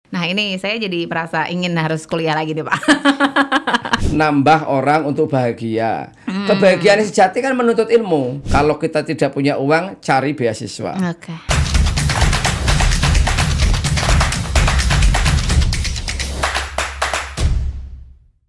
Nah ini saya jadi merasa ingin harus kuliah lagi deh Pak. Nambah orang untuk bahagia. Kebahagiaan sejati kan menuntut ilmu. Kalau kita tidak punya uang, cari beasiswa. Oke.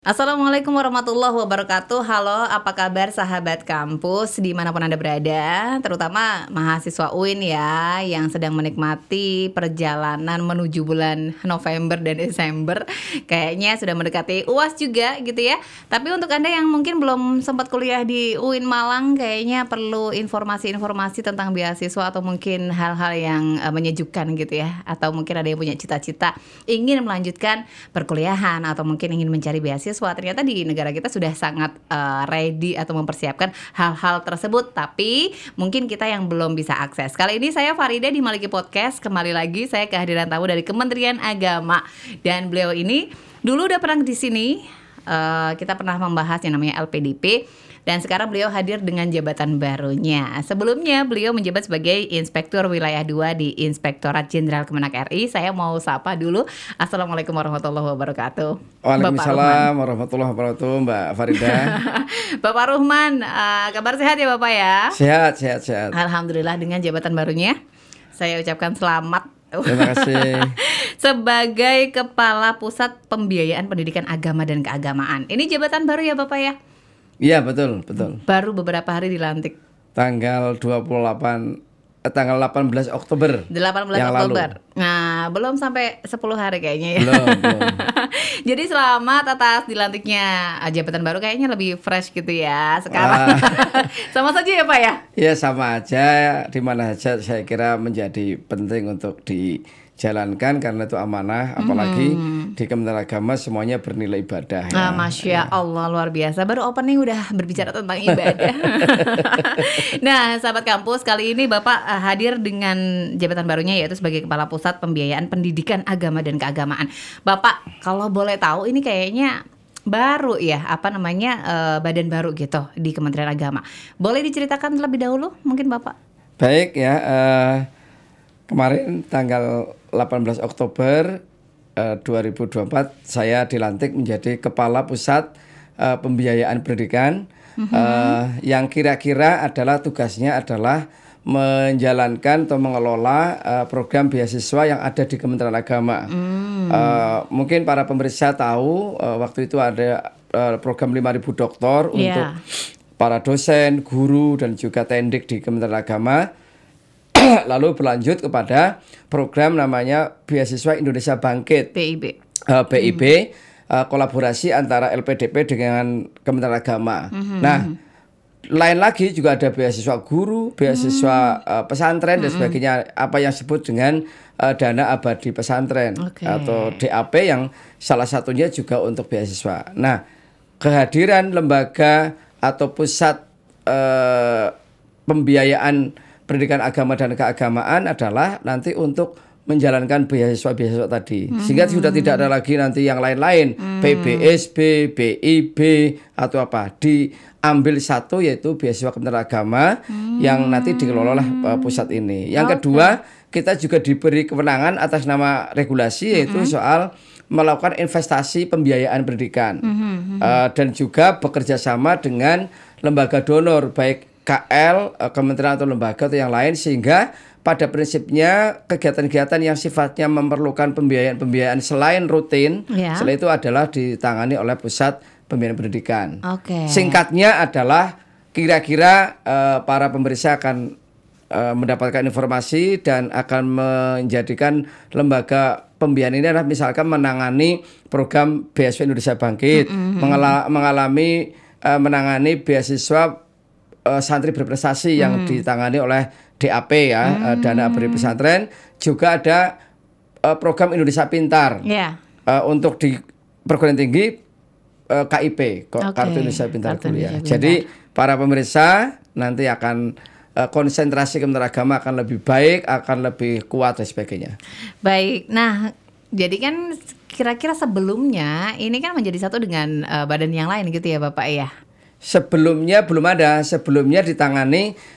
Assalamualaikum warahmatullahi wabarakatuh. Halo, apa kabar sahabat kampus dimanapun Anda berada, terutama mahasiswa UIN ya, yang sedang menikmati perjalanan menuju bulan November dan Desember. Kayaknya sudah mendekati UAS juga gitu ya. Tapi untuk Anda yang mungkin belum sempat kuliah di UIN Malang, kayaknya perlu informasi-informasi tentang beasiswa atau mungkin hal-hal yang menyejukkan gitu ya. Atau mungkin ada yang punya cita-cita ingin melanjutkan perkuliahan atau mungkin ingin mencari beasiswa. Ternyata di negara kita sudah sangat ready atau mempersiapkan hal-hal tersebut, tapi mungkin kita yang belum bisa akses. Kali ini saya Farida di Maliki Podcast. Kembali lagi saya kehadiran tamu dari Kementerian Agama, dan beliau ini dulu udah pernah di sini. Kita pernah membahas yang namanya LPDP, dan sekarang beliau hadir dengan jabatan barunya. Sebelumnya beliau menjabat sebagai Inspektur Wilayah 2 di Inspektorat Jenderal Kemenak RI. Saya mau sapa dulu. Assalamualaikum warahmatullahi wabarakatuh. Waalaikumsalam warahmatullahi wabarakatuh, Mbak Farida. Bapak Ruhman, kabar sehat ya Bapak ya? Sehat. Alhamdulillah, dengan jabatan barunya saya ucapkan selamat. Terima kasih. Sebagai Kepala Pusat Pembiayaan Pendidikan Agama dan Keagamaan. Ini jabatan baru ya Bapak ya? Iya, betul. Baru beberapa hari dilantik. Tanggal 18 Oktober 18 yang Oktober. lalu. Nah, belum sampai 10 hari kayaknya ya. Belum. Jadi selamat atas dilantiknya jabatan baru, kayaknya lebih fresh gitu ya sekarang. Sama saja ya Pak ya? Ya sama aja, di mana saja saya kira menjadi penting untuk dijalankan karena itu amanah, apalagi di Kementerian Agama semuanya bernilai ibadah ya. Masya Allah, luar biasa. Baru opening udah berbicara tentang ibadah. Nah, sahabat kampus, kali ini Bapak hadir dengan jabatan barunya, yaitu sebagai Kepala Pusat Pembiayaan Pendidikan Agama dan Keagamaan. Bapak, kalau boleh tahu ini kayaknya baru ya, badan baru gitu di Kementerian Agama. Boleh diceritakan terlebih dahulu mungkin Bapak? Baik ya, kemarin tanggal 18 Oktober 2024 saya dilantik menjadi Kepala Pusat Pembiayaan Pendidikan, yang kira-kira adalah tugasnya adalah menjalankan atau mengelola program beasiswa yang ada di Kementerian Agama. Mungkin para pemirsa tahu waktu itu ada program 5.000 doktor untuk para dosen, guru, dan juga tendik di Kementerian Agama. Lalu berlanjut kepada program namanya Beasiswa Indonesia Bangkit, BIB, kolaborasi antara LPDP dengan Kementerian Agama. Nah, lain lagi juga ada beasiswa guru, beasiswa pesantren dan sebagainya, apa yang disebut dengan dana abadi pesantren atau DAP, yang salah satunya juga untuk beasiswa. Nah, kehadiran lembaga atau pusat pembiayaan pendidikan agama dan keagamaan adalah nanti untuk menjalankan beasiswa-beasiswa tadi. Sehingga sudah tidak ada lagi nanti yang lain-lain, PBSB, BIB atau apa. Diambil satu, yaitu beasiswa Kementerian Agama yang nanti dikelola oleh pusat ini. Yang kedua, kita juga diberi kewenangan atas nama regulasi, yaitu soal melakukan investasi pembiayaan pendidikan. Dan juga bekerja sama dengan lembaga donor, baik KL, kementerian atau lembaga atau yang lain, sehingga pada prinsipnya kegiatan-kegiatan yang sifatnya memerlukan pembiayaan selain rutin, setelah itu adalah ditangani oleh Pusat Pembiayaan Pendidikan. Singkatnya adalah kira-kira para pemirsa akan mendapatkan informasi dan akan menjadikan lembaga pembiayaan ini adalah misalkan menangani program Beasiswa Indonesia Bangkit, menangani beasiswa santri berprestasi yang ditangani oleh DAP ya, dana abadi pesantren. Juga ada program Indonesia Pintar untuk di perguruan tinggi, KIP, Kartu Indonesia Pintar Kuliah. Jadi para pemirsa nanti akan konsentrasi Kementerian Agama akan lebih baik, akan lebih kuat dan sebagainya. Baik, nah jadi kan kira-kira sebelumnya ini kan menjadi satu dengan badan yang lain gitu ya Bapak ya? Sebelumnya belum ada. Sebelumnya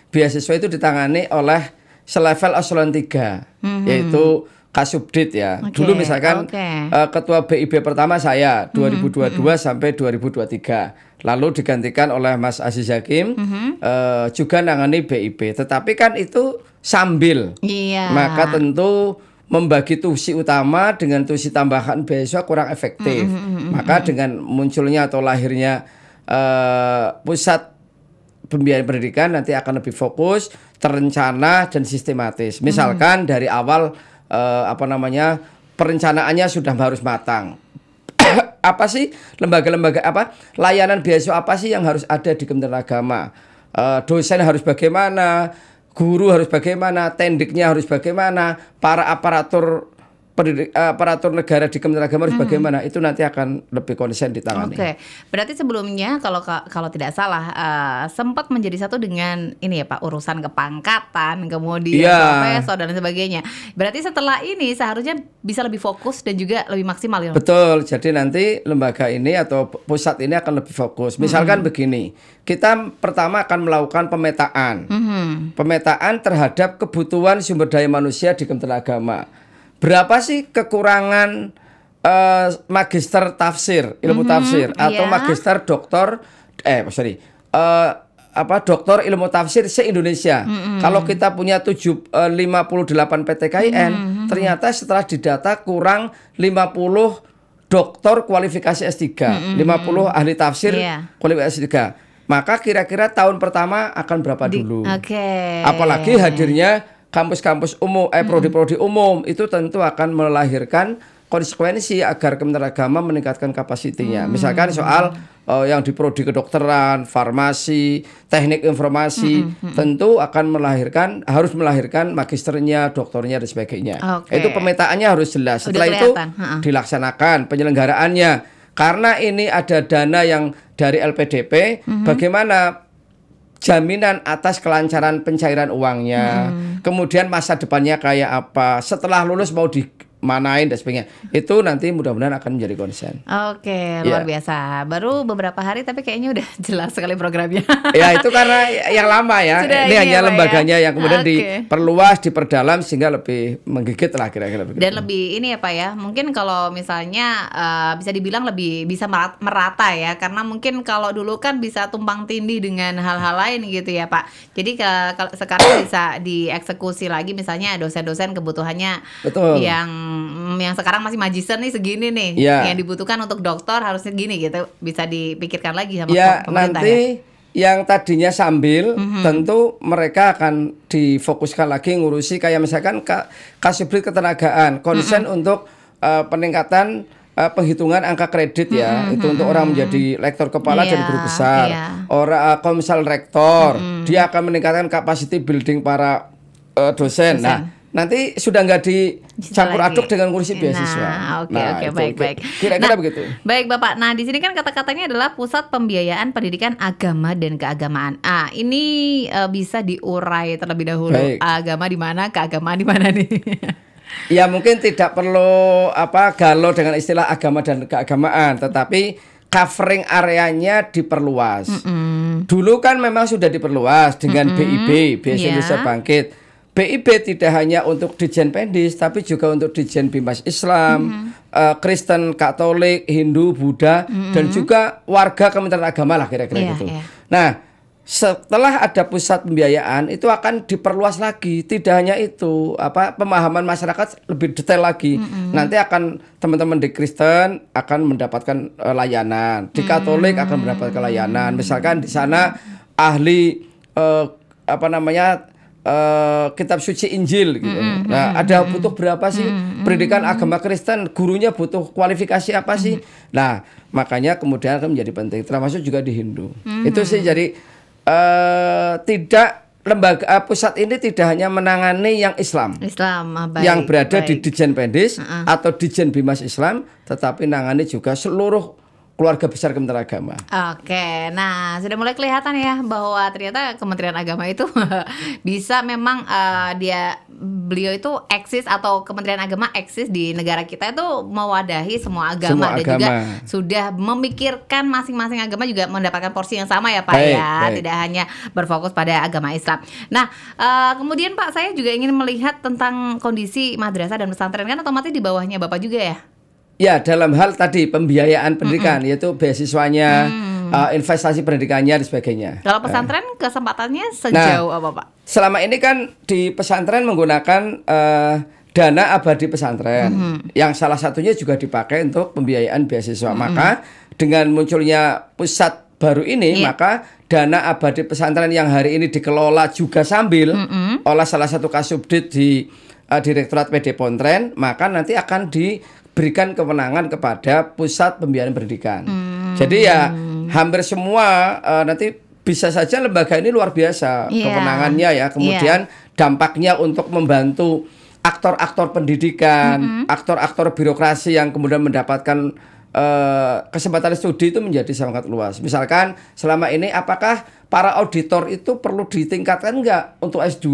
beasiswa itu ditangani oleh selevel eselon 3, yaitu Kasubdit ya. Oke, Dulu misalkan oke. ketua BIB pertama saya 2022 sampai 2023. Lalu digantikan oleh Mas Aziz Hakim juga nangani BIB. Tetapi kan itu sambil. Iya. Maka tentu membagi tusi utama dengan tusi tambahan beasiswa kurang efektif. Maka dengan munculnya atau lahirnya pusat pembiayaan pendidikan nanti akan lebih fokus, terencana dan sistematis. Misalkan dari awal perencanaannya sudah harus matang. Apa sih lembaga-lembaga layanan beasiswa apa sih yang harus ada di Kementerian Agama? Dosen harus bagaimana? Guru harus bagaimana? Tendiknya harus bagaimana? Para aparatur negara di Kementerian Agama harus bagaimana? Itu nanti akan lebih konsen ditangani. Oke, berarti sebelumnya kalau tidak salah sempat menjadi satu dengan ini ya Pak, urusan kepangkatan, kemudian profesor dan sebagainya. Berarti setelah ini seharusnya bisa lebih fokus dan juga lebih maksimal ya. Betul. Jadi nanti lembaga ini atau pusat ini akan lebih fokus. Misalkan begini, kita pertama akan melakukan pemetaan, pemetaan terhadap kebutuhan sumber daya manusia di Kementerian Agama. Berapa sih kekurangan magister tafsir, ilmu tafsir atau magister doktor doktor ilmu tafsir se-Indonesia. Kalau kita punya 58 PTKIN, ternyata setelah didata kurang 50 doktor kualifikasi S3, 50 ahli tafsir kualifikasi S3. Maka kira-kira tahun pertama akan berapa dulu? Apalagi hadirnya kampus-kampus umum, prodi-prodi umum itu tentu akan melahirkan konsekuensi agar Kementerian Agama meningkatkan kapasitinya. Misalkan soal yang di prodi kedokteran, farmasi, teknik informasi, tentu akan harus melahirkan magisternya, doktornya dan sebagainya. Itu pemetaannya harus jelas. Setelah itu dilaksanakan penyelenggaraannya. Karena ini ada dana yang dari LPDP, bagaimana jaminan atas kelancaran pencairan uangnya, kemudian masa depannya kayak apa, setelah lulus mau dimanain dan sebagainya. Itu nanti mudah-mudahan akan menjadi konsen. Oke, luar biasa. Baru beberapa hari tapi kayaknya udah jelas sekali programnya. Ya itu karena yang lama ya. Ini hanya lembaganya yang kemudian diperluas, diperdalam sehingga lebih menggigit lah kira-kira begitu. Dan lebih ini ya Pak ya, mungkin kalau misalnya bisa dibilang lebih bisa merata ya, karena mungkin kalau dulu kan bisa tumpang tindih dengan hal-hal lain gitu ya Pak. Jadi sekarang bisa dieksekusi lagi, misalnya dosen-dosen kebutuhannya yang sekarang masih magister nih segini nih, yang dibutuhkan untuk dokter harusnya gini gitu, bisa dipikirkan lagi sama pemerintah. Nanti yang tadinya sambil tentu mereka akan difokuskan lagi ngurusi kayak misalkan Kasubdit Ketenagaan, konsen untuk peningkatan penghitungan angka kredit ya, itu untuk orang menjadi lektor kepala dan guru besar. Orang komsel rektor, dia akan meningkatkan capacity building para dosen. Nah, nanti sudah nggak dicampur aduk dengan ngurusi beasiswa. Oke, baik. Kira-kira begitu. Baik Bapak. Nah, di sini kan kata-katanya adalah Pusat Pembiayaan Pendidikan Agama dan Keagamaan. Ini bisa diurai terlebih dahulu. Baik. Agama di mana, keagamaan di mana nih? Ya mungkin tidak perlu galau dengan istilah agama dan keagamaan, tetapi covering areanya diperluas. Dulu kan memang sudah diperluas dengan BIB, Beasiswa Indonesia Bangkit. BIB tidak hanya untuk Ditjen Pendis, tapi juga untuk Ditjen Bimas Islam, Kristen, Katolik, Hindu, Buddha, dan juga warga Kementerian Agama lah kira-kira gitu. Nah, setelah ada pusat pembiayaan itu akan diperluas lagi. Tidak hanya itu, pemahaman masyarakat lebih detail lagi. Nanti akan teman-teman di Kristen akan mendapatkan layanan, di Katolik akan mendapatkan layanan. Misalkan di sana ahli kitab suci Injil gitu. Nah, ada butuh berapa sih pendidikan agama Kristen, gurunya butuh kualifikasi apa sih? Nah, makanya kemudian akan menjadi penting, termasuk juga di Hindu. Itu sih jadi lembaga pusat ini tidak hanya menangani yang Islam yang berada di Ditjen Pendis atau Ditjen Bimas Islam, tetapi menangani juga seluruh keluarga besar Kementerian Agama. Oke, nah sudah mulai kelihatan ya bahwa ternyata Kementerian Agama itu bisa memang beliau itu eksis atau Kementerian Agama eksis di negara kita itu mewadahi semua agama dan juga sudah memikirkan masing-masing agama juga mendapatkan porsi yang sama ya Pak tidak hanya berfokus pada agama Islam. Nah kemudian Pak, saya juga ingin melihat tentang kondisi madrasah dan pesantren, kan otomatis di bawahnya Bapak juga ya? Ya, dalam hal tadi pembiayaan pendidikan, yaitu beasiswanya, investasi pendidikannya dan sebagainya. Kalau pesantren kesempatannya sejauh apa Pak? Selama ini kan di pesantren menggunakan dana abadi pesantren, yang salah satunya juga dipakai untuk pembiayaan beasiswa. Maka dengan munculnya pusat baru ini, maka dana abadi pesantren yang hari ini dikelola juga sambil oleh salah satu kasubdit di Direktorat PD Pontren, maka nanti akan diberikan kewenangan kepada pusat pembiayaan pendidikan. Jadi ya hampir semua nanti bisa saja lembaga ini luar biasa kewenangannya ya. Kemudian dampaknya untuk membantu aktor-aktor pendidikan, aktor-aktor birokrasi yang kemudian mendapatkan kesempatan studi itu menjadi sangat luas. Misalkan selama ini apakah para auditor itu perlu ditingkatkan enggak untuk S2?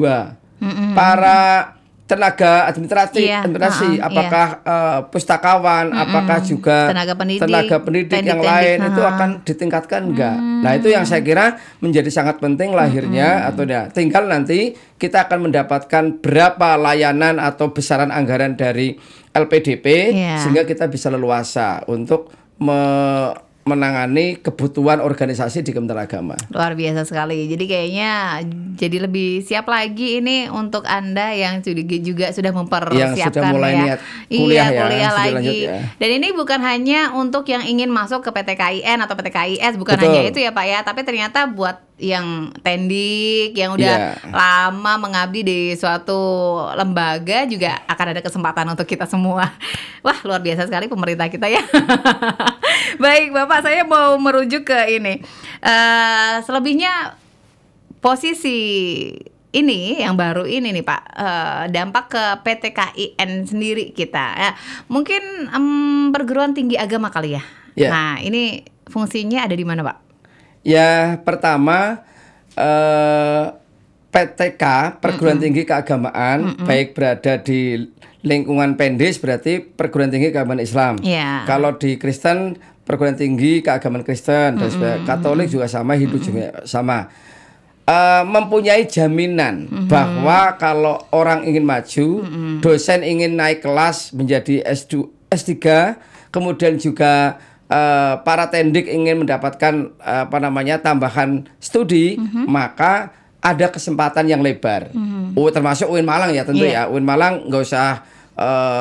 Para tenaga administrasi, apakah pustakawan, apakah juga tenaga pendidik yang lain itu akan ditingkatkan enggak? Nah, itu yang saya kira menjadi sangat penting lahirnya atau ya, tinggal nanti kita akan mendapatkan berapa layanan atau besaran anggaran dari LPDP sehingga kita bisa leluasa untuk menangani kebutuhan organisasi di Kementerian Agama. Luar biasa sekali. Jadi kayaknya jadi lebih siap lagi ini untuk Anda yang juga sudah mempersiapkan yang sudah mulai niat kuliah kuliah lagi. Dan ini bukan hanya untuk yang ingin masuk ke PTKIN atau PTKIS, bukan hanya itu ya Pak ya, tapi ternyata buat yang tendik, yang udah lama mengabdi di suatu lembaga juga akan ada kesempatan untuk kita semua. Wah, luar biasa sekali pemerintah kita ya. Baik Bapak, saya mau merujuk ke ini. Selebihnya posisi ini yang baru ini nih Pak, dampak ke PTKIN sendiri kita ya, mungkin perguruan tinggi agama kali ya. Nah, ini fungsinya ada di mana Pak? Ya, pertama PTK, perguruan tinggi keagamaan, baik berada di lingkungan Pendis berarti perguruan tinggi keagamaan Islam. Kalau di Kristen perguruan tinggi keagamaan Kristen, dan Katolik juga sama, Hindu juga sama. Mempunyai jaminan bahwa kalau orang ingin maju, dosen ingin naik kelas menjadi S3, kemudian juga para tendik ingin mendapatkan tambahan studi, maka ada kesempatan yang lebar. Termasuk UIN Malang ya tentu ya. UIN Malang nggak usah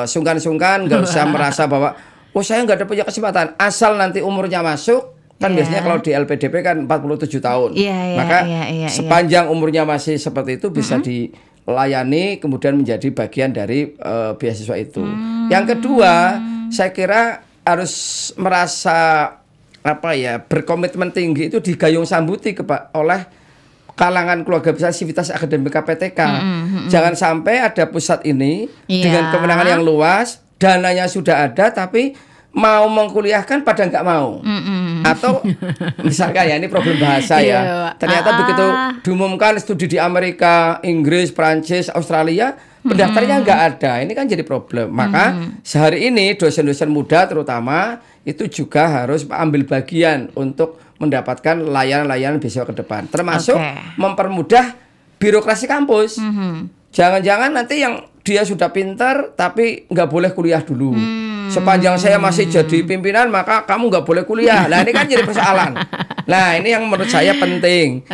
sungkan-sungkan, nggak usah merasa bahwa saya nggak ada punya kesempatan. Asal nanti umurnya masuk, kan biasanya kalau di LPDP kan 47 tahun. Maka sepanjang umurnya masih seperti itu bisa dilayani, kemudian menjadi bagian dari beasiswa itu. Yang kedua, saya kira harus merasa berkomitmen tinggi itu digayung sambuti oleh kalangan keluarga besar Sivitas Akademika PTK. Jangan sampai ada pusat ini dengan kewenangan yang luas, dananya sudah ada tapi mau mengkuliahkan pada nggak mau. Atau misalkan ya, ini problem bahasa ya, ternyata begitu diumumkan studi di Amerika, Inggris, Prancis, Australia, pendaftarnya nggak ada. Ini kan jadi problem. Maka sehari ini dosen-dosen muda terutama itu juga harus ambil bagian untuk mendapatkan layanan-layanan beasiswa ke depan, termasuk mempermudah birokrasi kampus. Jangan-jangan nanti yang dia sudah pintar tapi nggak boleh kuliah dulu. Sepanjang saya masih jadi pimpinan maka kamu nggak boleh kuliah. Nah, ini kan jadi persoalan. Nah, ini yang menurut saya penting.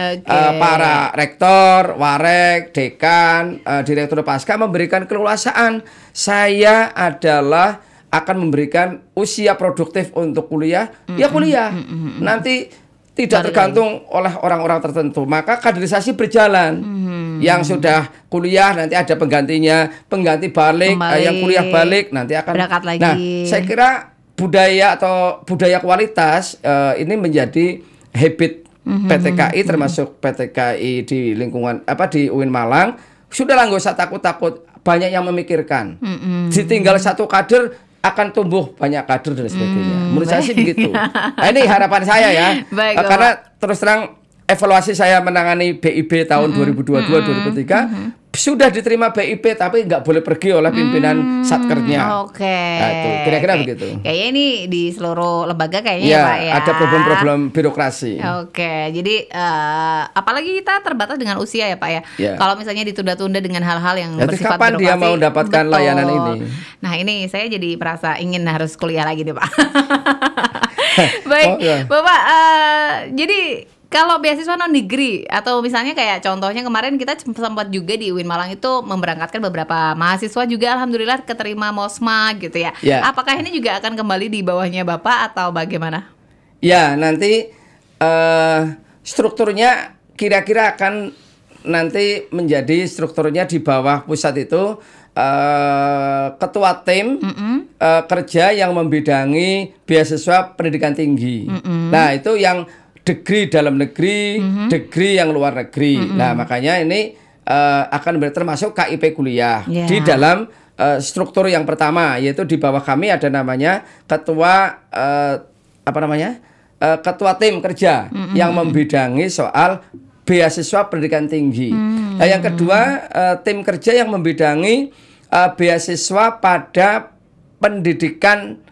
Para rektor, warek, dekan, direktur pasca memberikan keleluasaan. Saya adalah akan memberikan usia produktif untuk kuliah, ya kuliah. Nanti tidak tergantung oleh orang-orang tertentu. Maka kaderisasi berjalan. Yang sudah kuliah nanti ada penggantinya, pengganti balik, yang kuliah balik nanti akan berangkat lagi. Nah, saya kira budaya atau budaya kualitas ini menjadi habit PTKI, termasuk PTKI di lingkungan di UIN Malang. Sudahlah, nggak usah takut-takut, banyak yang memikirkan. Ditinggal satu kader akan tumbuh banyak kader dan sebagainya. Menurut saya sih begitu. Nah, ini harapan saya ya. Baik, Karena terus terang evaluasi saya menangani BIP tahun 2022-2023 sudah diterima BIP tapi nggak boleh pergi oleh pimpinan satkernya. Oke. Nah, itu kira-kira begitu. Kayaknya ini di seluruh lembaga kayaknya Ya, ya Pak ya. ada problem-problem birokrasi. Oke, jadi apalagi kita terbatas dengan usia ya Pak ya. Ya. Kalau misalnya ditunda-tunda dengan hal-hal yang Nanti bersifat kapan dia birokrasi, mau dapatkan betul. layanan ini? Nah ini saya jadi merasa ingin harus kuliah lagi deh Pak. Baik, Oh, ya. Bapak. Jadi kalau beasiswa non degree atau misalnya kayak contohnya kemarin kita sempat juga di UIN Malang itu memberangkatkan beberapa mahasiswa juga alhamdulillah keterima MOSMA gitu ya. Ya. Apakah ini juga akan kembali di bawahnya Bapak atau bagaimana? Ya, nanti strukturnya kira-kira akan nanti menjadi strukturnya di bawah pusat itu ketua tim kerja yang membidangi beasiswa pendidikan tinggi. Nah, itu yang degree dalam negeri, degree yang luar negeri. Nah, makanya ini akan termasuk KIP kuliah di dalam struktur yang pertama, yaitu di bawah kami ada namanya ketua ketua tim kerja yang membidangi soal beasiswa pendidikan tinggi. Nah, yang kedua tim kerja yang membidangi beasiswa pada pendidikan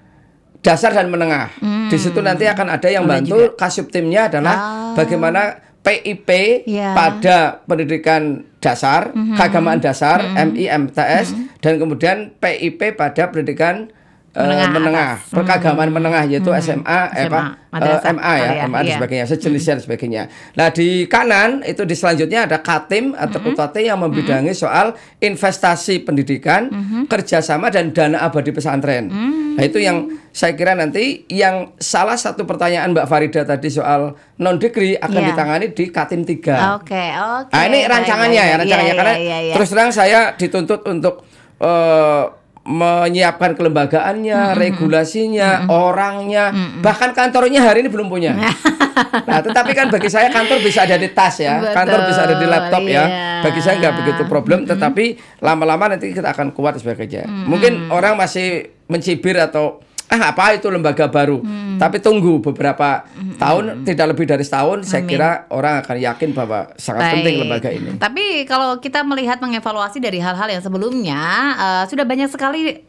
dasar dan menengah. Di situ nanti akan ada yang bantu. Kasubtimnya adalah bagaimana PIP pada pendidikan dasar, keagamaan dasar, MI, MTS, dan kemudian PIP pada pendidikan menengah, perkeagamaan menengah, yaitu SMA, MA ya, MA dan sebagainya, sejenis dan sebagainya. Nah, di kanan itu di selanjutnya ada Katim atau Ketua T yang membidangi soal investasi pendidikan, kerjasama dan dana abadi pesantren. Nah, itu yang saya kira nanti yang salah satu pertanyaan Mbak Farida tadi soal non degree akan ditangani di Katim 3. Oke. Nah, ini rancangannya karena terus terang saya dituntut untuk menyiapkan kelembagaannya, regulasinya, orangnya, bahkan kantornya hari ini belum punya. Nah, tetapi kan bagi saya kantor bisa ada di tas ya, kantor bisa ada di laptop ya. Bagi saya nggak begitu problem, tetapi lama-lama nanti kita akan kuat sebagainya. Mungkin orang masih mencibir atau apa itu lembaga baru, tapi tunggu beberapa tahun, tidak lebih dari setahun, saya kira orang akan yakin bahwa sangat penting lembaga ini. Tapi kalau kita melihat mengevaluasi dari hal-hal yang sebelumnya, sudah banyak sekali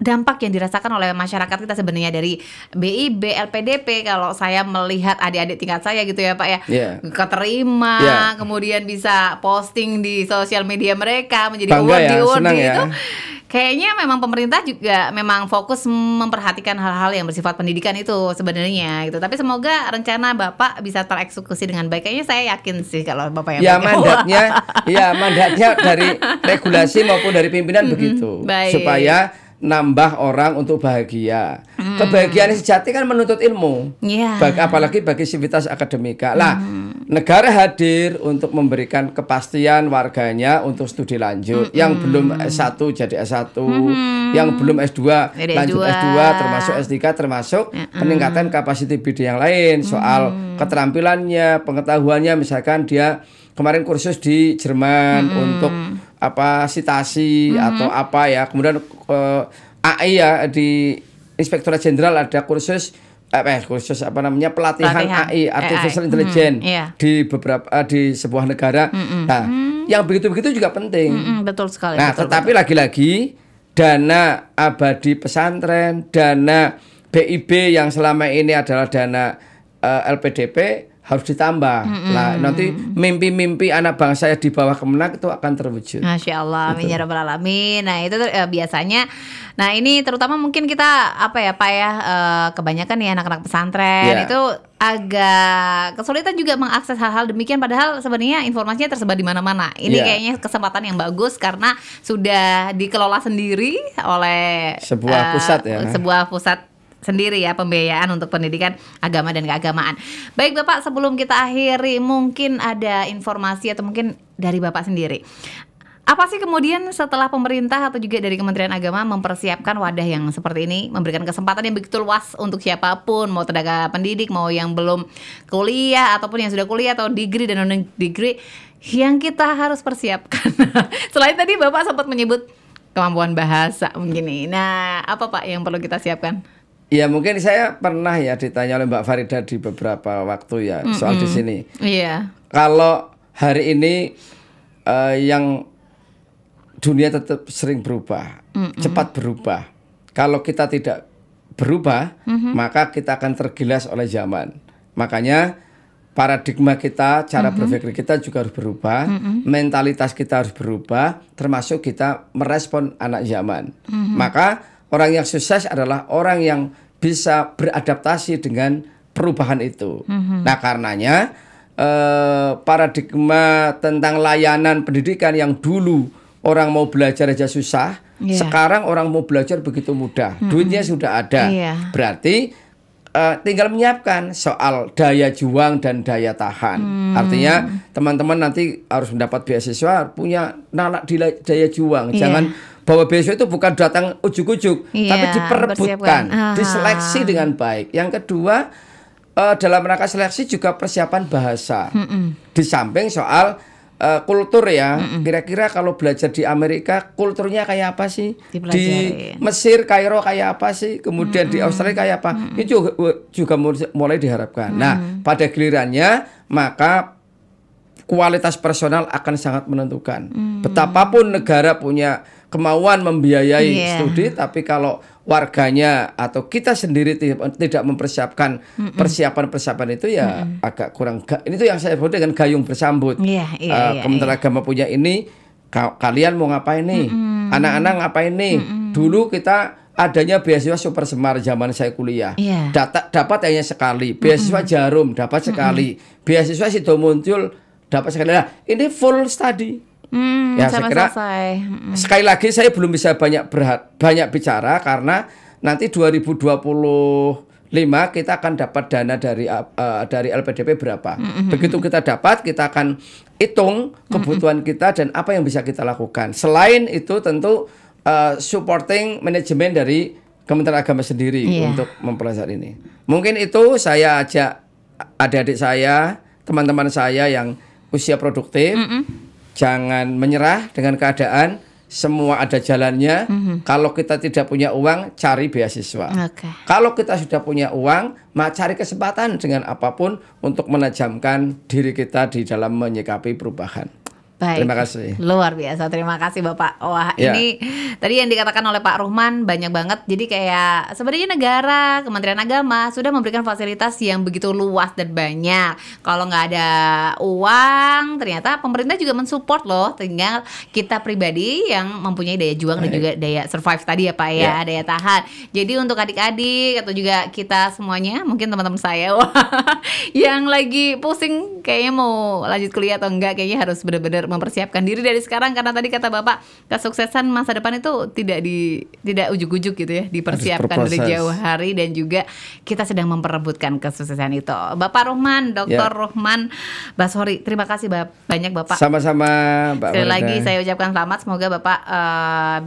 dampak yang dirasakan oleh masyarakat kita sebenarnya dari BIB, LPDP. Kalau saya melihat adik-adik tingkat saya gitu ya Pak ya, keterima, kemudian bisa posting di sosial media mereka, menjadi award itu. Kayaknya memang pemerintah juga memang fokus memperhatikan hal-hal yang bersifat pendidikan itu sebenarnya gitu. Tapi semoga rencana Bapak bisa tereksekusi dengan baik. Kayaknya saya yakin sih kalau Bapak yang mandatnya dari regulasi maupun dari pimpinan begitu. Supaya nambah orang untuk bahagia. Kebahagiaan sejati kan menuntut ilmu. Apalagi bagi sivitas akademika. Lah, negara hadir untuk memberikan kepastian warganya untuk studi lanjut. Yang belum S1 jadi S1, yang belum S2 lanjut S2, termasuk S3, termasuk peningkatan kapasiti bidang yang lain, soal keterampilannya, pengetahuannya. Misalkan dia kemarin kursus di Jerman untuk sitasi atau apa ya, kemudian AI ya, di Inspektorat Jenderal ada kursus pelatihan AI, Artificial Intelligence di sebuah negara. Nah, yang begitu-begitu juga penting. Betul sekali. Nah, tetapi lagi-lagi dana abadi pesantren, dana BIB yang selama ini adalah dana LPDP harus ditambah. Nah, nanti mimpi-mimpi anak bangsa di bawah Kemenak itu akan terwujud. Masya Allah, amin ya rabbal alamin. Nah, itu biasanya. Nah, ini terutama mungkin kita kebanyakan nih anak-anak pesantren itu agak kesulitan juga mengakses hal-hal demikian. Padahal sebenarnya informasinya tersebar di mana-mana. Ini kayaknya kesempatan yang bagus karena sudah dikelola sendiri oleh sebuah pusat sendiri ya, pembiayaan untuk pendidikan agama dan keagamaan. Baik Bapak, sebelum kita akhiri, mungkin ada informasi atau mungkin dari Bapak sendiri, apa sih kemudian setelah pemerintah atau juga dari Kementerian Agama mempersiapkan wadah yang seperti ini, memberikan kesempatan yang begitu luas untuk siapapun, mau tenaga pendidik, mau yang belum kuliah ataupun yang sudah kuliah atau degree dan non degree, yang kita harus persiapkan. Selain tadi Bapak sempat menyebut kemampuan bahasa mungkin nih. Nah, apa Pak yang perlu kita siapkan? Ya mungkin saya pernah ya ditanya oleh Mbak Farida di beberapa waktu ya soal di sini. Iya. Kalau hari ini yang dunia tetap sering berubah, cepat berubah. Kalau kita tidak berubah, maka kita akan tergilas oleh zaman. Makanya paradigma kita, cara berpikir kita juga harus berubah, mentalitas kita harus berubah, termasuk kita merespon anak zaman. Maka orang yang sukses adalah orang yang bisa beradaptasi dengan perubahan itu. Nah, karenanya paradigma tentang layanan pendidikan yang dulu orang mau belajar aja susah, sekarang orang mau belajar begitu mudah. Duitnya sudah ada. Berarti tinggal menyiapkan soal daya juang dan daya tahan. Artinya teman-teman nanti harus mendapat beasiswa, punya daya juang. Jangan bawa beasiswa itu bukan datang ujuk-ujuk, tapi diperebutkan, diseleksi dengan baik. Yang kedua, dalam rangka seleksi juga persiapan bahasa. Di samping soal kultur ya, kira-kira kalau belajar di Amerika kulturnya kayak apa sih? Di Mesir, Kairo kayak apa sih? Kemudian di Australia kayak apa? Itu juga mulai diharapkan. Nah, pada gilirannya maka kualitas personal akan sangat menentukan. Betapapun negara punya kemauan membiayai studi, tapi kalau warganya atau kita sendiri tidak mempersiapkan persiapan itu ya agak kurang. Ini tuh yang saya sebut dengan gayung bersambut. Kementerian Agama punya ini, kalian mau ngapain nih? Anak-anak ngapain nih? Dulu kita adanya beasiswa Super Semar zaman saya kuliah. Dapat hanya sekali. Beasiswa Jarum dapat sekali. Beasiswa Sido Muncul dapat sekali. Nah, ini full study. Ya, saya kira sekali lagi saya belum bisa banyak bicara karena nanti 2025 kita akan dapat dana dari LPDP berapa. Begitu kita dapat, kita akan hitung kebutuhan kita dan apa yang bisa kita lakukan. Selain itu tentu supporting manajemen dari Kementerian Agama sendiri untuk mempelajari ini. Mungkin itu saya ajak adik-adik saya, teman-teman saya yang usia produktif. Jangan menyerah dengan keadaan, semua ada jalannya. Kalau kita tidak punya uang, cari beasiswa. Kalau kita sudah punya uang, cari kesempatan dengan apapun untuk menajamkan diri kita di dalam menyikapi perubahan. Baik. Terima kasih. Luar biasa. Terima kasih Bapak. Wah, ini tadi yang dikatakan oleh Pak Ruhman banyak banget. Jadi kayak sebenarnya negara, Kementerian Agama sudah memberikan fasilitas yang begitu luas dan banyak. Kalau nggak ada uang, ternyata pemerintah juga mensupport loh. Tinggal kita pribadi yang mempunyai daya juang dan juga daya survive tadi ya Pak ya, daya tahan. Jadi untuk adik-adik atau juga kita semuanya, mungkin teman-teman saya yang lagi pusing kayaknya mau lanjut kuliah atau enggak, kayaknya harus benar-benar mempersiapkan diri dari sekarang, karena tadi kata Bapak kesuksesan masa depan itu tidak ujuk-ujuk gitu ya, dipersiapkan dari jauh hari dan juga kita sedang memperebutkan kesuksesan itu. Bapak Ruhman, Dr. Ruhman Bashori, terima kasih banyak Bapak. Sama-sama Mbak. Sekali lagi saya ucapkan selamat, semoga Bapak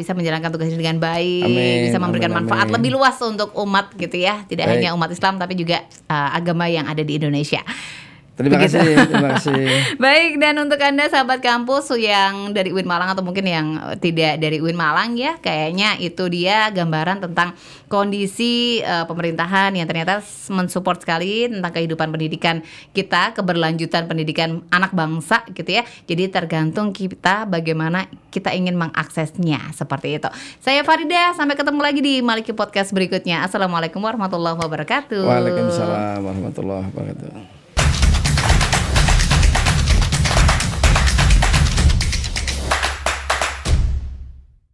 bisa menjalankan tugas ini dengan baik, bisa memberikan manfaat lebih luas untuk umat gitu ya, tidak hanya umat Islam tapi juga agama yang ada di Indonesia. Terima kasih. Baik, dan untuk Anda sahabat kampus yang dari UIN Malang atau mungkin yang tidak dari UIN Malang ya, kayaknya itu dia gambaran tentang kondisi pemerintahan yang ternyata mensupport sekali tentang kehidupan pendidikan kita, keberlanjutan pendidikan anak bangsa gitu ya. Jadi tergantung kita bagaimana kita ingin mengaksesnya, seperti itu. Saya Farida, sampai ketemu lagi di Maliki Podcast berikutnya. Assalamualaikum warahmatullahi wabarakatuh. Waalaikumsalam warahmatullahi wabarakatuh.